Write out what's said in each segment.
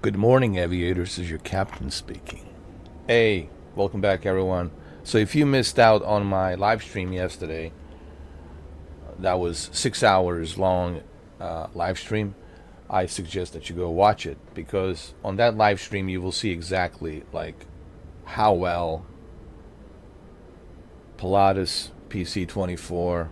Good morning, aviators. This is your captain speaking. Hey, welcome back, everyone. So, if you missed out on my live stream yesterday, that was 6 hours long live stream. I suggest that you go watch it because on that live stream you will see exactly like how well Pilatus PC-24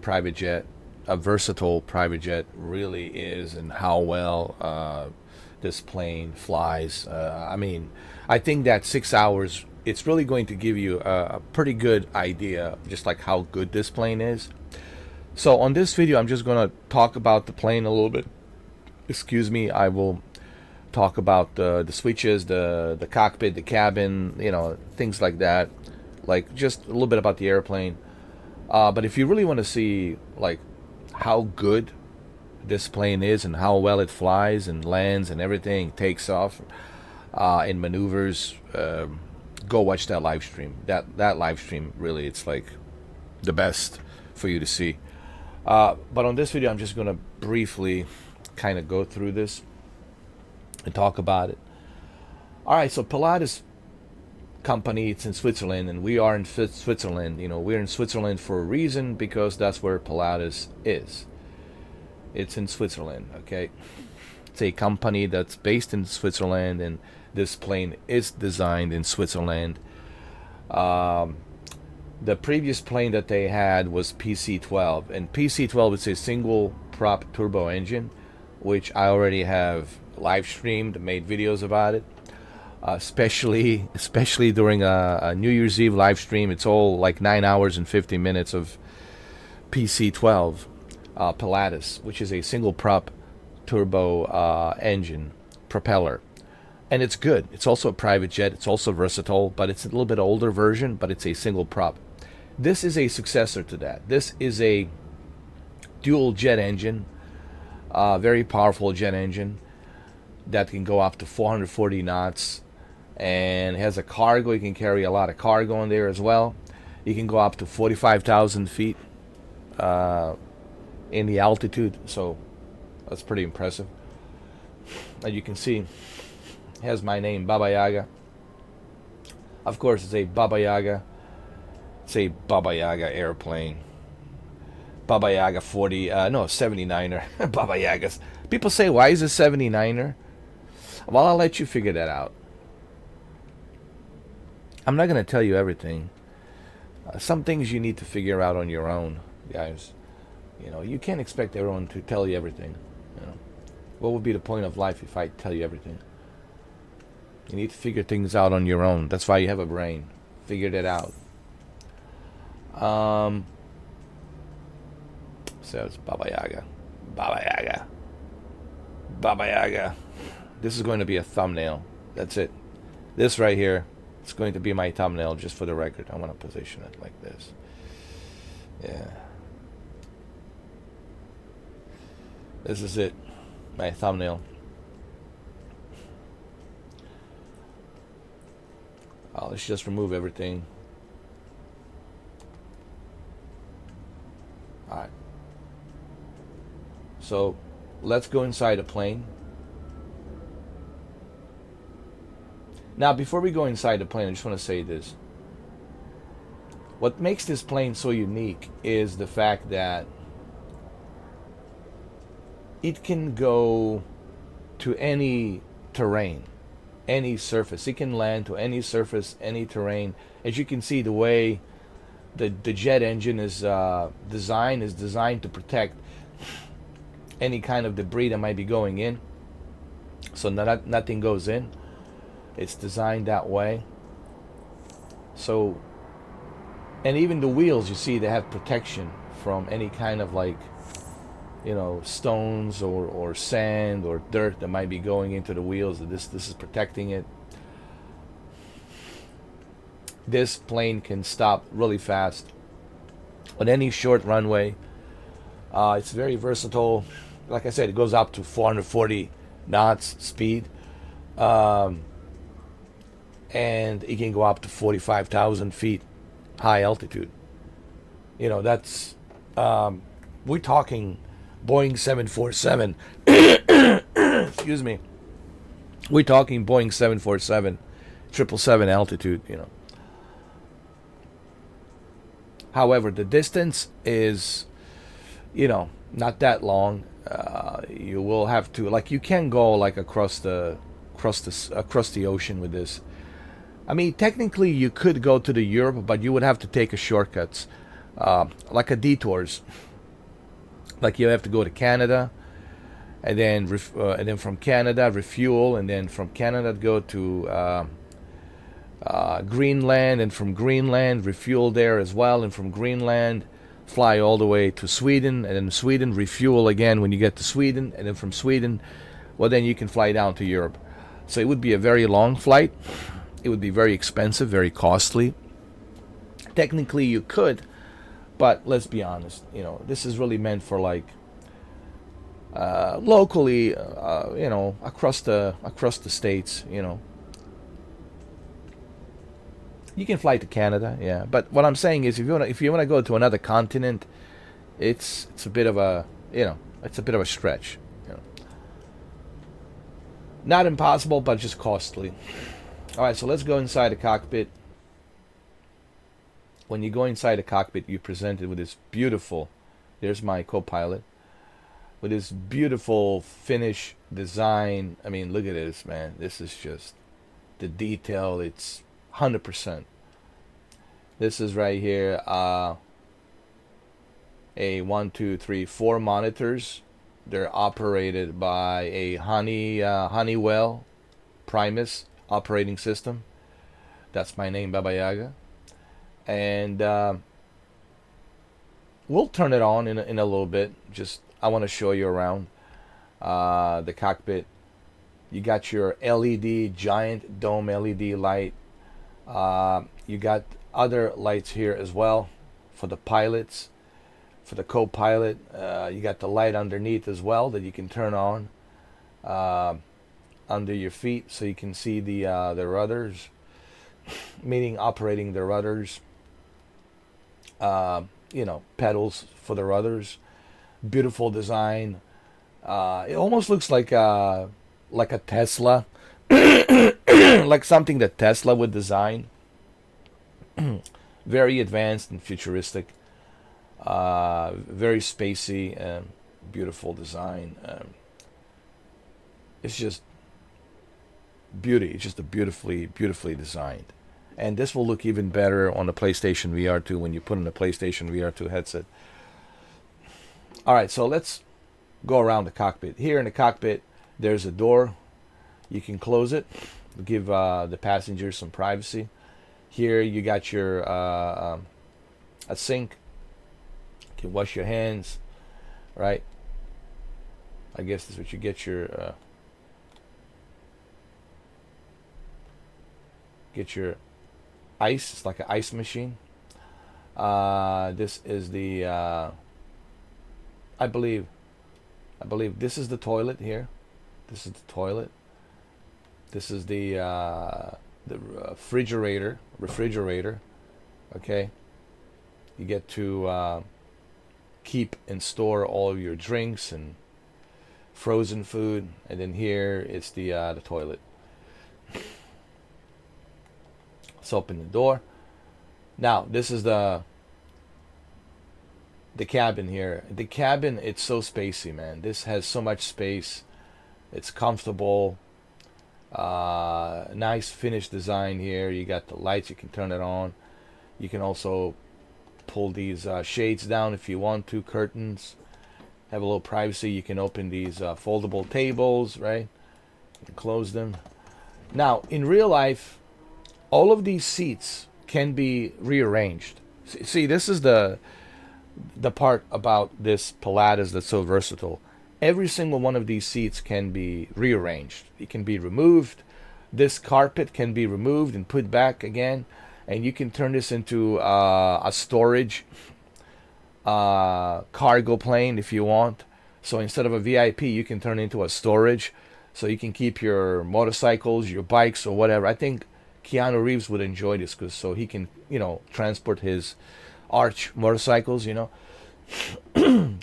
private jet, a versatile private jet, really is, and how well this plane flies. I think that 6 hours, it's really going to give you a pretty good idea, just like how good this plane is. So on this video, I'm just going to talk about the plane a little bit. Excuse me. I will talk about the switches, the cockpit, the cabin, things like that. Like just a little bit about the airplane. But if you really want to see like how good this plane is and how well it flies and lands and everything, takes off in maneuvers, go watch that live stream. That live stream, really, it's like the best for you to see. But on this video, I'm just going to briefly kind of go through this and talk about it. All right, so Pilatus company, it's in Switzerland, and we are in Switzerland. We're in Switzerland for a reason, because that's where Pilatus is. It's in Switzerland, okay? It's a company that's based in Switzerland, and this plane is designed in Switzerland. The previous plane that they had was PC-12, and PC-12 is a single prop turbo engine, which I already have live streamed, made videos about it. Especially during a New Year's Eve live stream. It's all like 9 hours and 50 minutes of PC-12 Pilatus, which is a single prop turbo engine propeller, and it's good. It's also a private jet. It's also versatile, but it's a little bit older version, but it's a single prop. This is a successor to that. This is a dual jet engine, very powerful jet engine that can go up to 440 knots, and has a cargo. You can carry a lot of cargo in there as well. You can go up to 45,000 feet in the altitude, so that's pretty impressive. As you can see, it has my name, Baba Yaga. Of course, it's a Baba Yaga. It's a Baba Yaga airplane. Baba Yaga 79er. Baba Yagas. People say, why is it 79er? Well, I'll let you figure that out. I'm not going to tell you everything. Some things you need to figure out on your own, guys. You can't expect everyone to tell you everything. What would be the point of life if I tell you everything? You need to figure things out on your own. That's why you have a brain. Figure that out. So it's Baba Yaga. Baba Yaga. Baba Yaga. This is going to be a thumbnail. That's it. This right here, it's going to be my thumbnail, just for the record. I want to position it like this. Yeah. This is it. My thumbnail. Let's just remove everything. Alright. So, let's go inside a plane. Now, before we go inside the plane, I just want to say this. What makes this plane so unique is the fact that it can go to any terrain, any surface. It can land to any surface, any terrain. As you can see, the way the jet engine is designed to protect any kind of debris that might be going in, so nothing goes in. It's designed that way. So, and even the wheels, you see, they have protection from any kind of stones or sand or dirt that might be going into the wheels. This is protecting it. This plane can stop really fast on any short runway. It's very versatile. Like I said, it goes up to 440 knots speed. And it can go up to 45,000 feet high altitude. That's we're talking Boeing 747 excuse me, We're talking Boeing 747, 777 altitude, you know. However, the distance is, you know, not that long. You will have to, like, you can go like across the ocean with this. I mean, technically you could go to the Europe, but you would have to take a shortcuts, like a detours. Like you have to go to Canada, and then from Canada refuel, and then from Canada go to Greenland, and from Greenland refuel there as well, and from Greenland fly all the way to Sweden, and then Sweden refuel again when you get to Sweden, and then from Sweden, well, then you can fly down to Europe. So it would be a very long flight. It would be very expensive, very costly. Technically you could, but let's be honest, you know, this is really meant for like locally, you know, across the states, you know. You can fly to Canada, yeah. But what I'm saying is, if you wanna go to another continent, it's a bit of a, you know, it's a bit of a stretch. You know. Not impossible, but just costly. All right, so let's go inside the cockpit. When you go inside the cockpit, you're presented with this beautiful. There's my co-pilot with this beautiful finish design. I mean, look at this, man. This is just the detail. It's 100%. This is right here. A 1, 2, 3, 4 monitors. They're operated by a Honeywell Primus operating system. That's my name, Baba Yaga. And we'll turn it on in a little bit. Just I want to show you around the cockpit. You got your LED, giant dome LED light. You got other lights here as well for the pilots, for the co-pilot. You got the light underneath as well that you can turn on under your feet, so you can see the rudders, meaning operating the rudders. You know, pedals for the rudders. Beautiful design. It almost looks like a Tesla, like something that Tesla would design. Very advanced and futuristic. Very spacey. Beautiful design. It's just beauty. It's just a beautifully designed. And this will look even better on the PlayStation VR 2 when you put in the PlayStation VR 2 headset. All right, so let's go around the cockpit. Here in the cockpit, there's a door. You can close it, give the passengers some privacy. Here you got your a sink. You can wash your hands, right? I guess this is what you get your ice. It's like an ice machine. This is the I believe this is the toilet here. This is the toilet. This is the refrigerator. Okay, you get to keep and store all of your drinks and frozen food, and then here it's the toilet. Let's open the door. Now this is the cabin here. The cabin, it's so spacey, man. This has so much space. It's comfortable. Nice finished design here. You got the lights. You can turn it on. You can also pull these shades down if you want to. Curtains. Have a little privacy. You can open these foldable tables, right? You can close them. Now, in real life, all of these seats can be rearranged. See, this is the part about this Pilatus that's so versatile. Every single one of these seats can be rearranged. It can be removed. This carpet can be removed and put back again, and you can turn this into a storage cargo plane if you want. So instead of a VIP, you can turn it into a storage, so you can keep your motorcycles, your bikes, or whatever. I think Keanu Reeves would enjoy this, because so he can, you know, transport his Arch motorcycles, you know.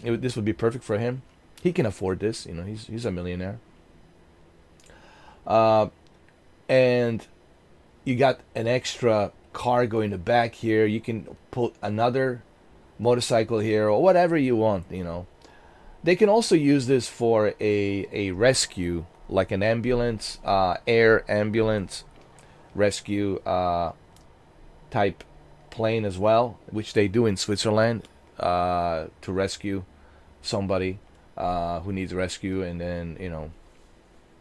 This would be perfect for him. He can afford this, you know. He's a millionaire. And you got an extra cargo in the back here. You can put another motorcycle here or whatever you want, you know. They can also use this for a rescue, like an ambulance, air ambulance rescue type plane as well, which they do in Switzerland to rescue somebody who needs rescue, and then, you know,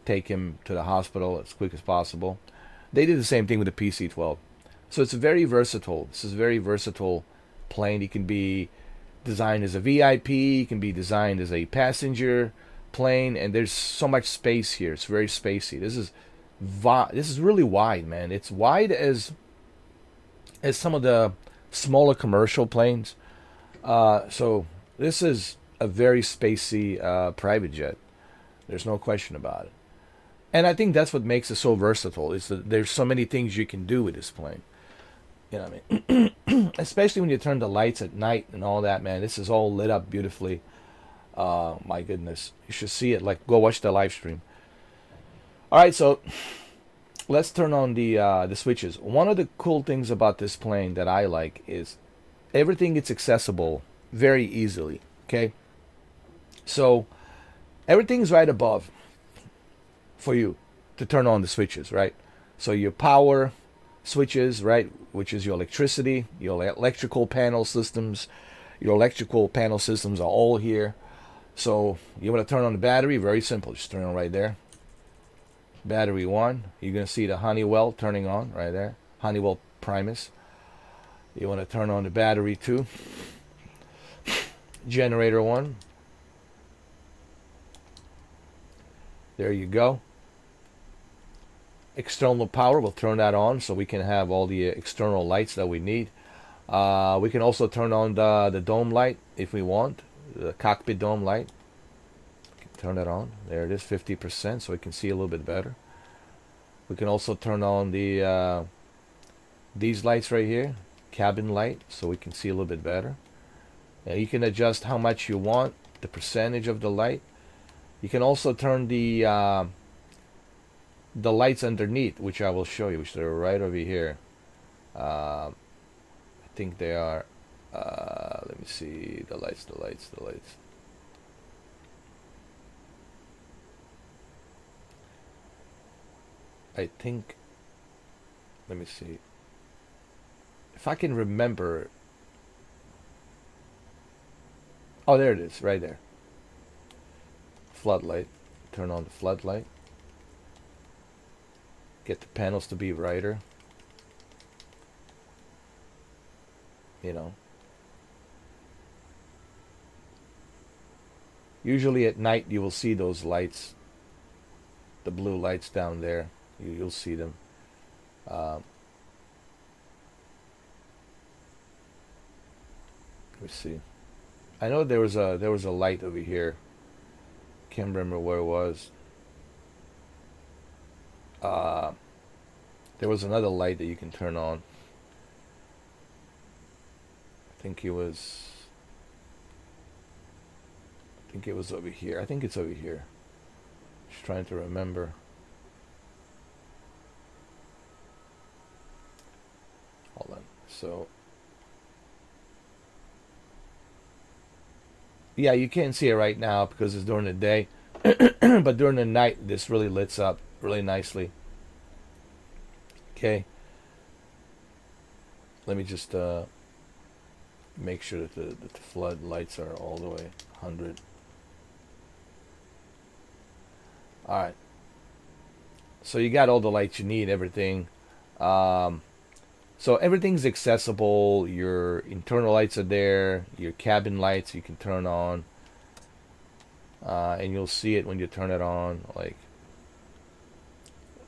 take him to the hospital as quick as possible. They did the same thing with the PC-12. So it's very versatile. This is a very versatile plane. It can be designed as a VIP, it can be designed as a passenger plane, and there's so much space here. It's very spacey. This is really wide, man. It's wide as some of the smaller commercial planes. So this is a very spacey private jet. There's no question about it. And I think that's what makes it so versatile. Is that there's so many things you can do with this plane. You know what I mean? Especially when you turn the lights at night and all that, man. This is all lit up beautifully. My goodness, you should see it. Like, go watch the live stream. All right, so let's turn on the switches. One of the cool things about this plane that I like is everything is accessible very easily. Okay, so everything's right above for you to turn on the switches, right? So your power switches, right, which is your electricity, your electrical panel systems. Your electrical panel systems are all here. So you want to turn on the battery, very simple, just turn on right there. Battery 1, you're going to see the Honeywell turning on right there, Honeywell Primus. You want to turn on the battery 2, generator 1. There you go. External power, we'll turn that on so we can have all the external lights that we need. We can also turn on the dome light if we want, the cockpit dome light. Turn that on. There it is, 50%, so we can see a little bit better. We can also turn on the these lights right here, cabin light, so we can see a little bit better. You can adjust how much you want, the percentage of the light. You can also turn the lights underneath, which I will show you, which are right over here. I think they are. Let me see the lights. I think. Let me see if I can remember. Oh, there it is, right there. Floodlight. Turn on the floodlight. Get the panels to be brighter. You know. Usually at night you will see those lights, the blue lights down there. You'll see them. Let me see. I know there was a light over here. Can't remember where it was. There was another light that you can turn on. I think it was over here. I think it's over here. Just trying to remember. Hold on. So yeah, you can't see it right now because it's during the day. But during the night this really lights up really nicely. Okay. Let me just make sure that the flood lights are all the way 100. Alright. So you got all the lights you need, everything. So everything's accessible. Your internal lights are there. Your cabin lights you can turn on. And you'll see it when you turn it on. Like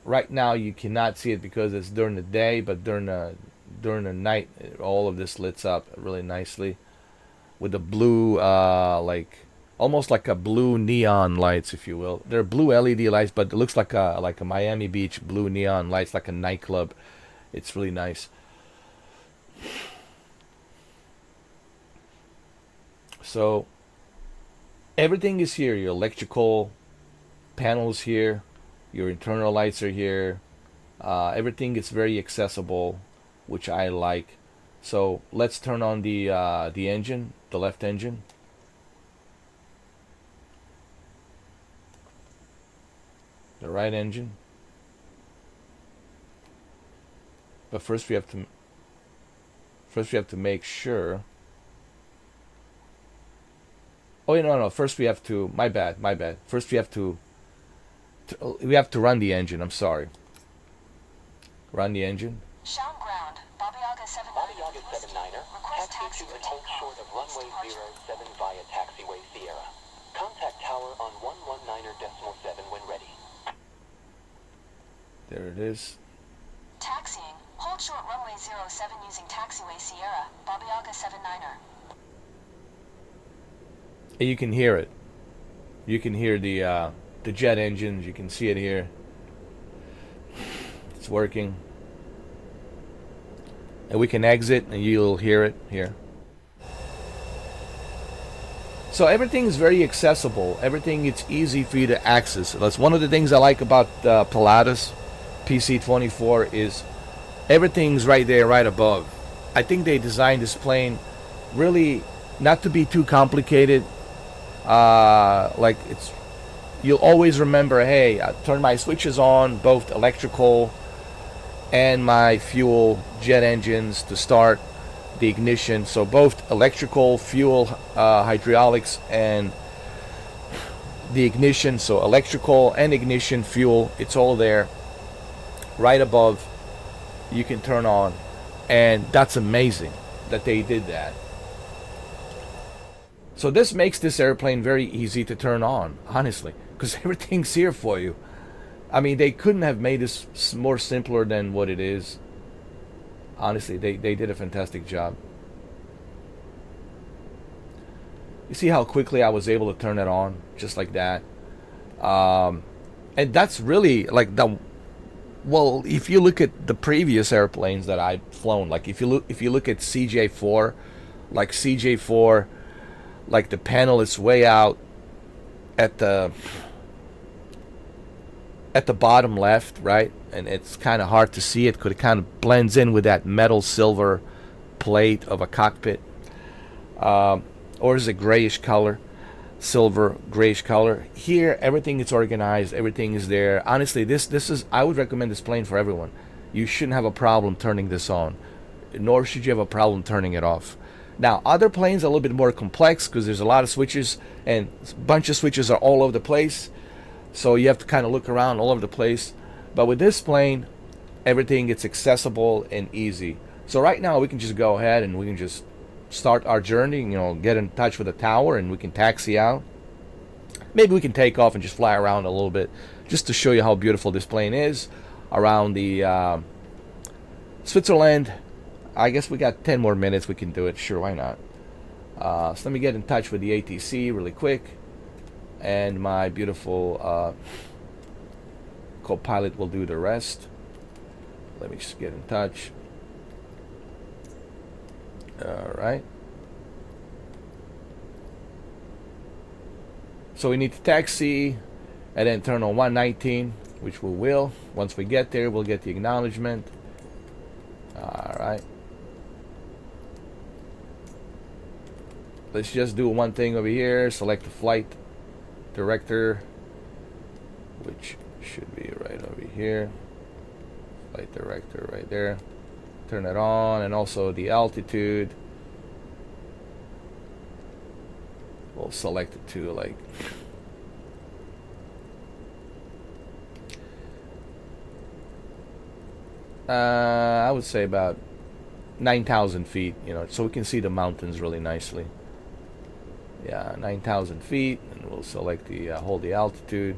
right now you cannot see it because it's during the day, but during the night all of this lights up really nicely with the blue like almost like a blue neon lights, if you will. They're blue LED lights, but it looks like a Miami Beach blue neon lights, like a nightclub. It's really nice. So everything is here. Your electrical panels here. Your internal lights are here. Everything is very accessible, which I like. So let's turn on the engine, the left engine. The right engine. But first we have to make sure. Oh no, first we have to, my bad. First we have to run the engine. I'm sorry. Run the engine. Sound ground. Bobby Yaga 79er. Request taxi for takeoff. Short of runway 07 via taxiway Sierra. Contact tower on 119.7 when ready. There it is. Taxiing. Hold short runway 07 using taxiway Sierra. Bobby Yaga 79er. And you can hear it. You can hear the jet engines. You can see it here. It's working. And we can exit and you'll hear it here. So everything is very accessible. Everything, it's easy for you to access. That's one of the things I like about Pilatus PC-24 is everything's right there, right above. I think they designed this plane really not to be too complicated. Like it's, you'll always remember, hey, I turn my switches on, both electrical and my fuel jet engines to start the ignition. So both electrical, fuel, hydraulics, and the ignition. So electrical and ignition, fuel, it's all there right above. You can turn on, and that's amazing that they did that. So this makes this airplane very easy to turn on, honestly, because everything's here for you. I mean, they couldn't have made this more simpler than what it is. Honestly, they did a fantastic job. You see how quickly I was able to turn it on, just like that. And that's really like the, well, if you look at the previous airplanes that I've flown, like if you look at CJ4, like CJ4, like the panel is way out at the bottom left, right? And it's kind of hard to see it because it kind of blends in with that metal silver plate of a cockpit. Or is a grayish color, silver grayish color. Here, everything is organized, everything is there. Honestly, this is, I would recommend this plane for everyone. You shouldn't have a problem turning this on, nor should you have a problem turning it off. Now, other planes are a little bit more complex because there's a lot of switches, and a bunch of switches are all over the place. So you have to kind of look around all over the place. But with this plane, everything gets accessible and easy. So right now we can just go ahead and we can just start our journey, you know, get in touch with the tower, and we can taxi out. Maybe we can take off and just fly around a little bit just to show you how beautiful this plane is around the Switzerland. I guess we got 10 more minutes. We can do it. Sure, why not? So let me get in touch with the ATC really quick. And my beautiful co-pilot will do the rest. Let me just get in touch. Alright. So we need to taxi and then turn on 119, which we will. Once we get there, we'll get the acknowledgement. Alright. Let's just do one thing over here. Select the flight director, which should be right over here. Flight director right there. Turn it on, and also the altitude. We'll select it to like I would say about 9,000 feet, you know, so we can see the mountains really nicely. Yeah, 9,000 feet, and we'll select the hold the altitude,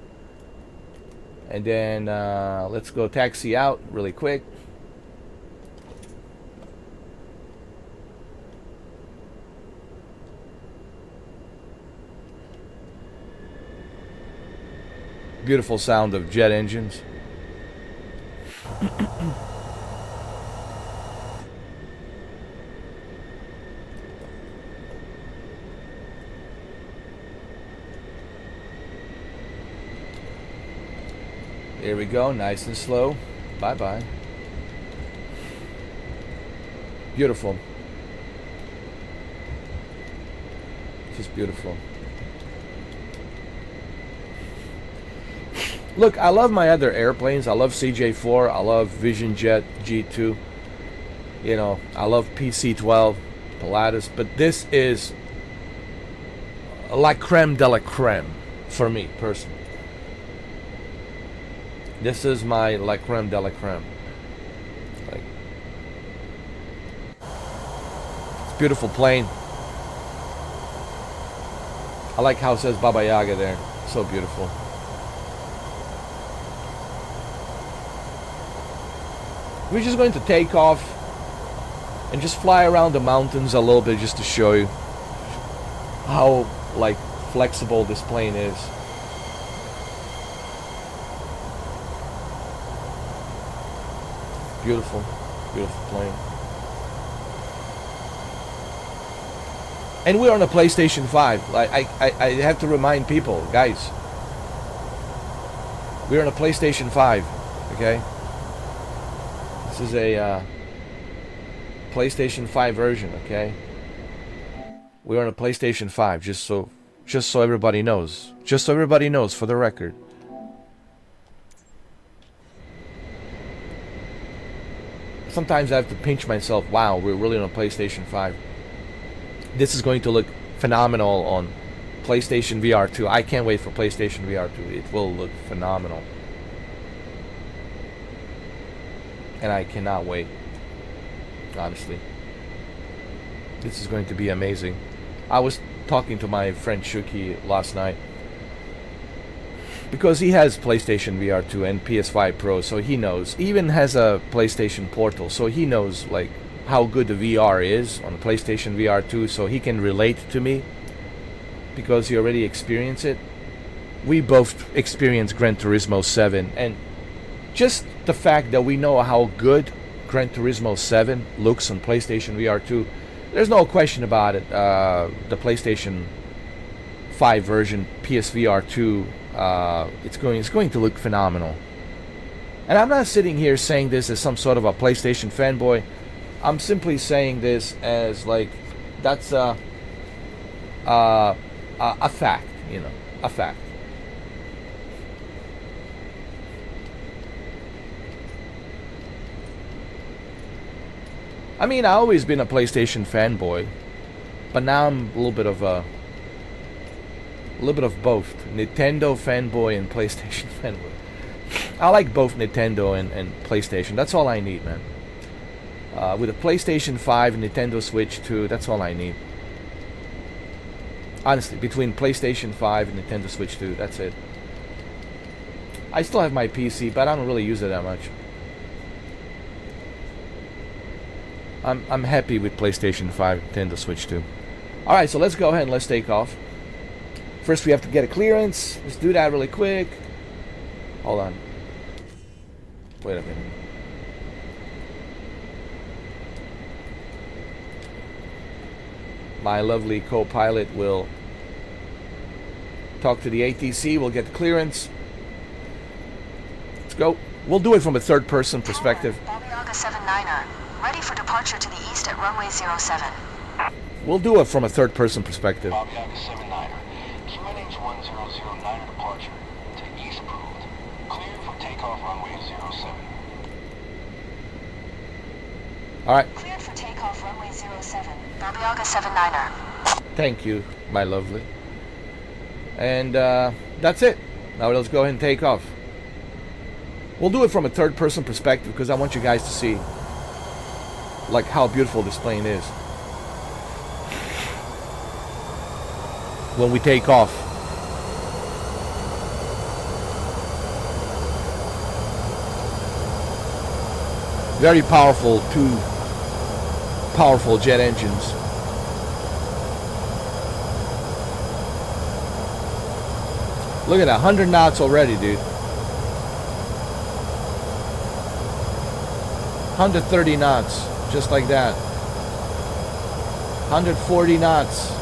and then let's go taxi out really quick. Beautiful sound of jet engines. Here we go, nice and slow. Bye-bye. Beautiful. Just beautiful. Look, I love my other airplanes. I love CJ4. I love Vision Jet G2. You know, I love PC-12 Pilatus. But this is la creme de la creme for me, personally. This is my la creme de la creme. Like, it's a beautiful plane. I like how it says Baba Yaga there. So beautiful. We're just going to take off and just fly around the mountains a little bit just to show you how like flexible this plane is. Beautiful, beautiful plane. And we're on a PlayStation 5. Like I have to remind people, guys. We're on a PlayStation 5, okay? This is a PlayStation 5 version, okay? We're on a PlayStation 5, just so everybody knows. Just so everybody knows, for the record. Sometimes I have to pinch myself. Wow, we're really on a PlayStation 5. This is going to look phenomenal on PlayStation VR 2. I can't wait for PlayStation VR 2. It will look phenomenal. And I cannot wait. Honestly. This is going to be amazing. I was talking to my friend Shuki last night. Because he has PlayStation VR 2 and PS5 Pro, so he knows. He even has a PlayStation Portal, so he knows like how good the VR is on PlayStation VR 2, so he can relate to me because he already experienced it. We both experienced Gran Turismo 7, and just the fact that we know how good Gran Turismo 7 looks on PlayStation VR 2, there's no question about it. The PlayStation 5 version, PSVR 2, it's going to look phenomenal. And I'm not sitting here saying this as some sort of a PlayStation fanboy. I'm simply saying this as like that's a fact, you know, a fact. I mean, I've always been a PlayStation fanboy, but now I'm a little bit of both. Nintendo fanboy and PlayStation fanboy. I like both Nintendo and PlayStation. That's all I need, man. With a PlayStation 5 and Nintendo Switch 2, that's all I need. Honestly, between PlayStation 5 and Nintendo Switch 2, that's it. I still have my PC, but I don't really use it that much. I'm happy with PlayStation 5, Nintendo Switch 2. Alright, so let's go ahead and let's take off. First we have to get a clearance. Let's do that really quick. Hold on. Wait a minute. My lovely co-pilot will talk to the ATC. We'll get the clearance. Let's go. We'll do it from a third-person perspective. Bobby Yaga 79er. Ready for departure to the east at runway 07. We'll do it from a third-person perspective. Bobby Yaga 79er. QNH 1009 departure. To east approved. Clear for takeoff runway 07. Alright. Cleared for takeoff runway 07. Bobby Yaga 79er. Thank you, my lovely. And that's it. Now let's go ahead and take off. We'll do it from a third-person perspective because I want you guys to see like how beautiful this plane is when we take off. Very powerful, two powerful jet engines. Look at that, 100 knots already, dude. 130 knots, just like that. 140 knots.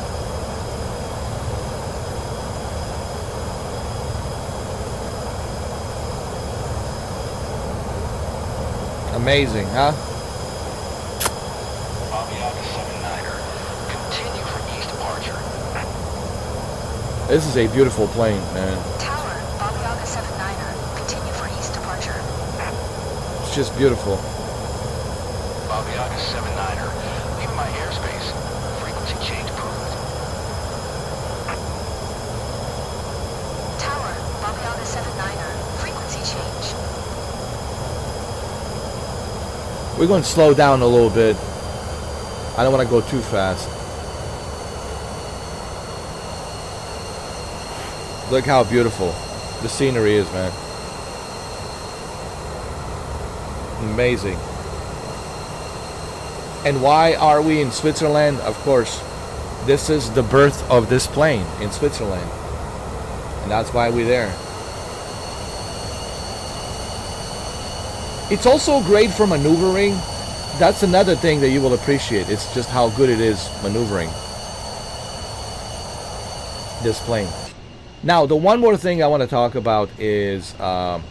Amazing, huh? Babiaga 79er. Continue for east departure. This is a beautiful plane, man. Tower, Babiaga 79er. Continue for east departure. It's just beautiful. Babiaga 79er. Leaving my airspace. Frequency change approved. Tower, Babiaga 79er. Frequency change. We're going to slow down a little bit. I don't want to go too fast. Look how beautiful the scenery is, man. Amazing. And why are we in Switzerland? Of course, this is the birth of this plane in Switzerland. And that's why we're there. It's also great for maneuvering. That's another thing that you will appreciate. It's just how good it is maneuvering this plane. Now, the one more thing I want to talk about is, and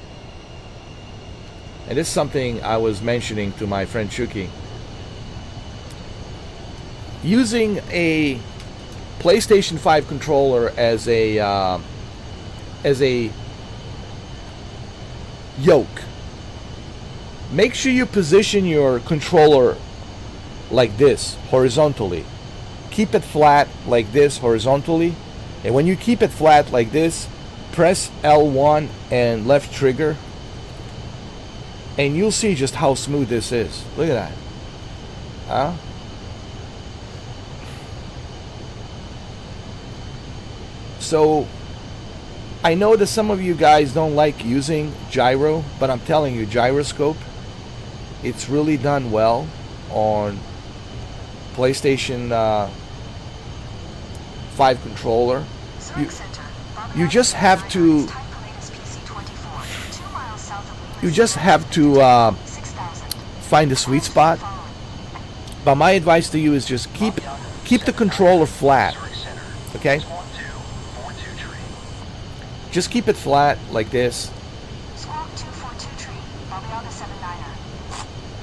this is something I was mentioning to my friend Chucky. Using a PlayStation 5 controller as a yoke. Make sure you position your controller like this, horizontally. Keep it flat like this, horizontally. And when you keep it flat like this, press L1 and left trigger. And you'll see just how smooth this is. Look at that. Huh? So, I know that some of you guys don't like using gyro, but I'm telling you, gyroscope, it's really done well on PlayStation 5 controller. You just have to find a sweet spot. But my advice to you is just keep the controller flat. Okay? Just keep it flat like this.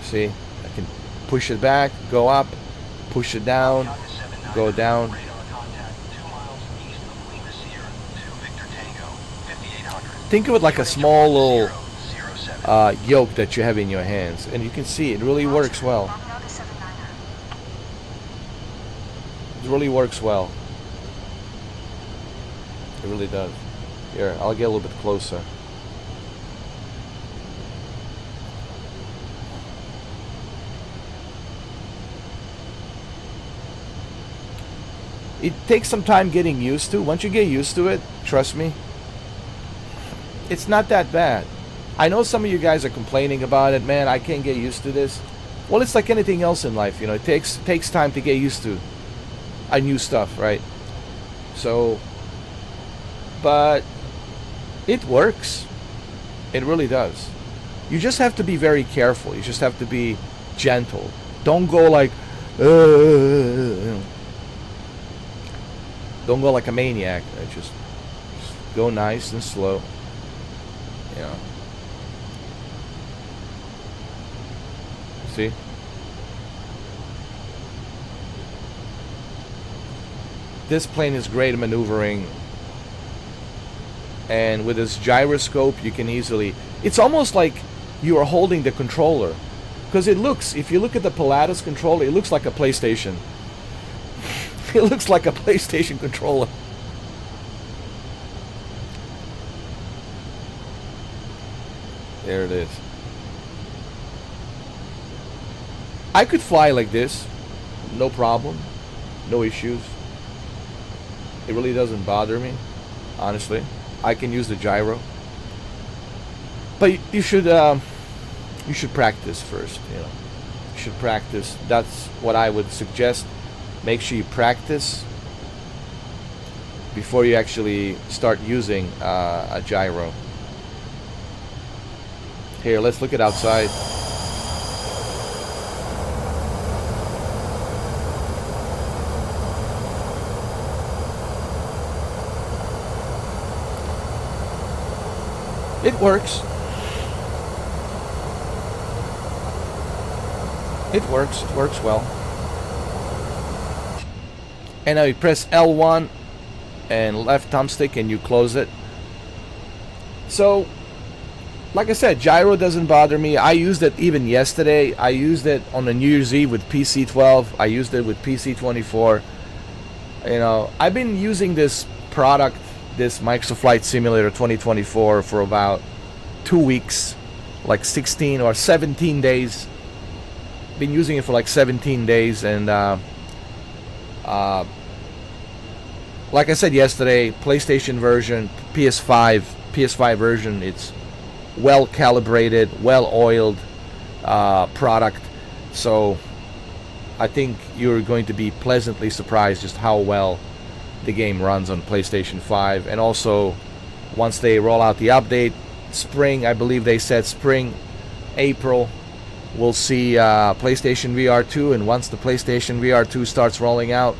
See, I can push it back, go up, push it down, go down. Think of it like a small little yoke that you have in your hands, and you can see it really works well. It really works well. It really does. Here, I'll get a little bit closer. It takes some time getting used to. Once you get used to it, trust me, it's not that bad. I know some of you guys are complaining about it. Man, I can't get used to this. Well, it's like anything else in life, you know. It takes time to get used to a new stuff, right? So, but it works. It really does. You just have to be very careful. You just have to be gentle. Don't go like, don't go like a maniac. Just go nice and slow. You know. See? This plane is great at maneuvering. And with this gyroscope, you can easily... It's almost like you are holding the controller. Because it looks, if you look at the Pilatus controller, it looks like a PlayStation. It looks like a PlayStation controller. There it is. I could fly like this. No problem. No issues. It really doesn't bother me, honestly. I can use the gyro. But you should practice first, you know. You should practice. That's what I would suggest. Make sure you practice before you actually start using a gyro. Here, let's look at outside. It works. It works well. And now you press L1 and left thumbstick and you close it. So, like I said, gyro doesn't bother me. I used it even yesterday. I used it on the New Year's Eve with PC-12. I used it with PC-24. You know, I've been using this product, this Microsoft Flight Simulator 2024, for about 2 weeks, like 16 or 17 days. Been using it for like 17 days, and like I said yesterday, PlayStation version, PS5 version, it's well calibrated, well oiled product. So I think you're going to be pleasantly surprised just how well the game runs on PlayStation 5. And also, once they roll out the update, spring, I believe they said spring, April, we'll see PlayStation VR 2. And once the PlayStation VR 2 starts rolling out,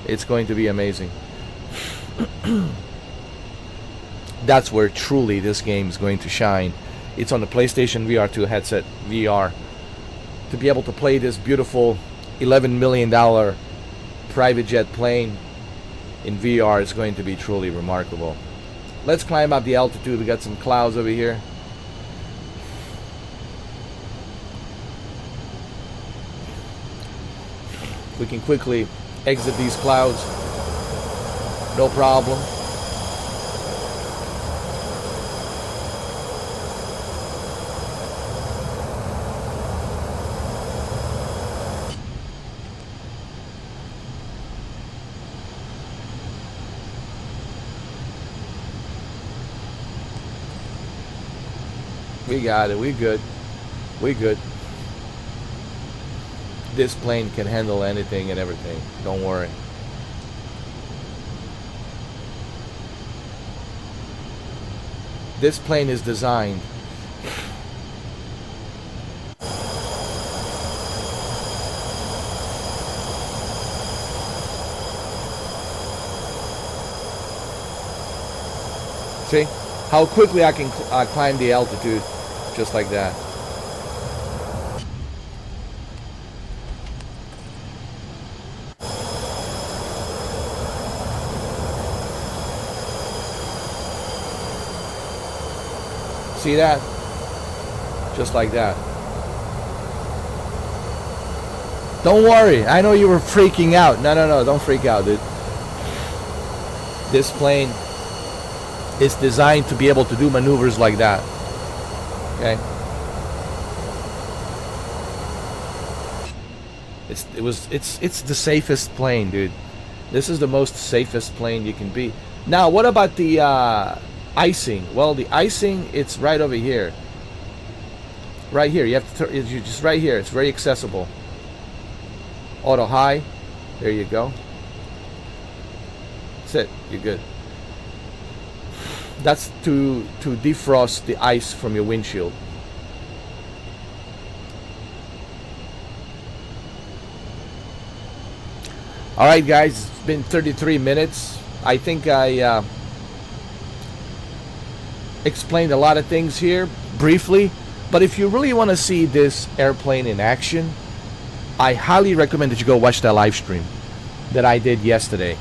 it's going to be amazing. That's where truly this game is going to shine. It's on the PlayStation VR 2 headset VR. To be able to play this beautiful $11 million private jet plane in VR is going to be truly remarkable. Let's climb up the altitude. We got some clouds over here. We can quickly exit these clouds. No problem. We got it. We good. We good. This plane can handle anything and everything. Don't worry. This plane is designed see how quickly I can climb the altitude just like that. See that? Just like that. Don't worry. I know you were freaking out. No, don't freak out, dude. This plane is designed to be able to do maneuvers like that. Okay? It's the safest plane, dude. This is the most safest plane you can be. Now, what about the icing? Well, the icing, it's right over here. Right here. You have to it's just right here. It's very accessible. Auto high. There you go. That's it. You're good. That's to defrost the ice from your windshield. Alright guys, it's been 33 minutes. I think I explained a lot of things here briefly, but if you really want to see this airplane in action, I highly recommend that you go watch that live stream that I did yesterday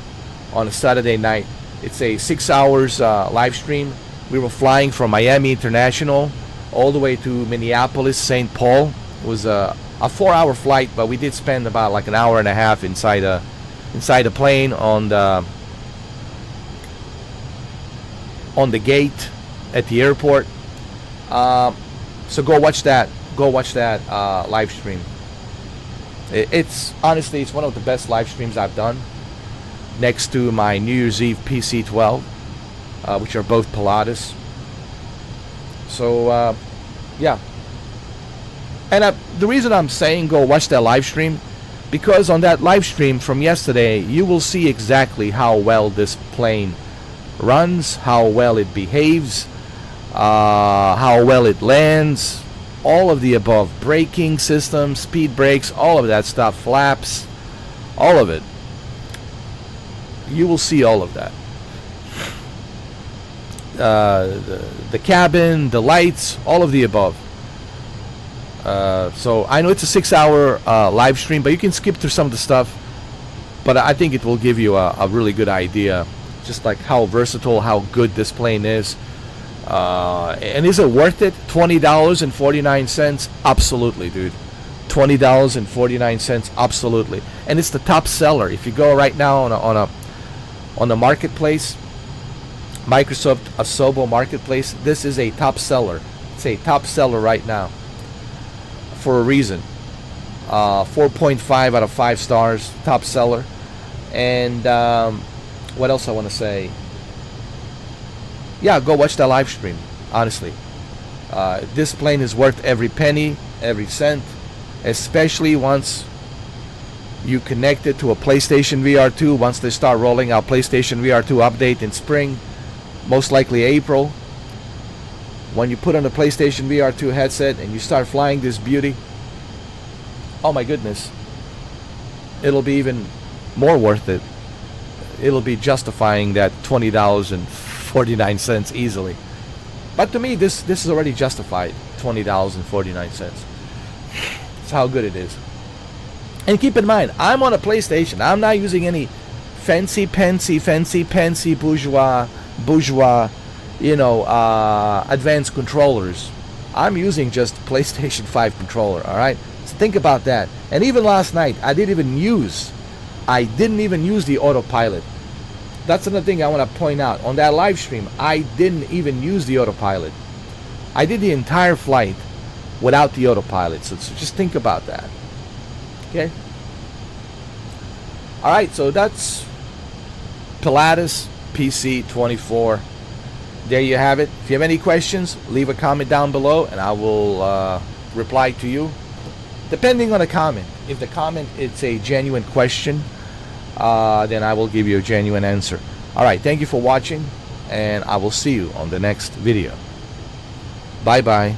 on a Saturday night. It's a 6 hours live stream. We were flying from Miami International all the way to Minneapolis, St. Paul. It was a 4-hour flight, but we did spend about like an hour and a half inside the plane on the gate at the airport. So go watch that. Go watch that live stream. It's honestly, it's one of the best live streams I've done, next to my New Year's Eve PC-12, which are both Pilatus. So yeah. And the reason I'm saying go watch that live stream, because on that live stream from yesterday, you will see exactly how well this plane runs, how well it behaves, how well it lands, all of the above. Braking system, speed brakes, all of that stuff, flaps, all of it. You will see all of that. The cabin, the lights, all of the above. So I know it's a 6-hour live stream, but you can skip through some of the stuff. But I think it will give you a really good idea, just like how versatile, how good this plane is. And is it worth it? $20.49? Absolutely, dude. $20.49, absolutely. And it's the top seller. If you go right now on the marketplace, Microsoft Asobo marketplace, this is a top seller. It's a top seller right now for a reason. 4.5 out of 5 stars, top seller. And what else I want to say? Yeah, go watch that live stream. Honestly, this plane is worth every penny, every cent, especially once you connect it to a PlayStation VR 2. Once they start rolling out PlayStation VR 2 update in spring, most likely April, when you put on a PlayStation VR 2 headset and you start flying this beauty, oh my goodness, it'll be even more worth it. It'll be justifying that $20.49 easily. But to me, this is already justified. $20.49. That's how good it is. And keep in mind, I'm on a PlayStation. I'm not using any fancy bourgeois, advanced controllers. I'm using just PlayStation 5 controller. All right. So think about that. And even last night, I didn't even use the autopilot. That's another thing I want to point out. On that live stream, I didn't even use the autopilot. I did the entire flight without the autopilot. So just think about that. Okay? Alright, so that's Pilatus PC-24. There you have it. If you have any questions, leave a comment down below and I will reply to you. Depending on the comment. If the comment is a genuine question, then I will give you a genuine answer. Alright, thank you for watching, and I will see you on the next video. Bye bye.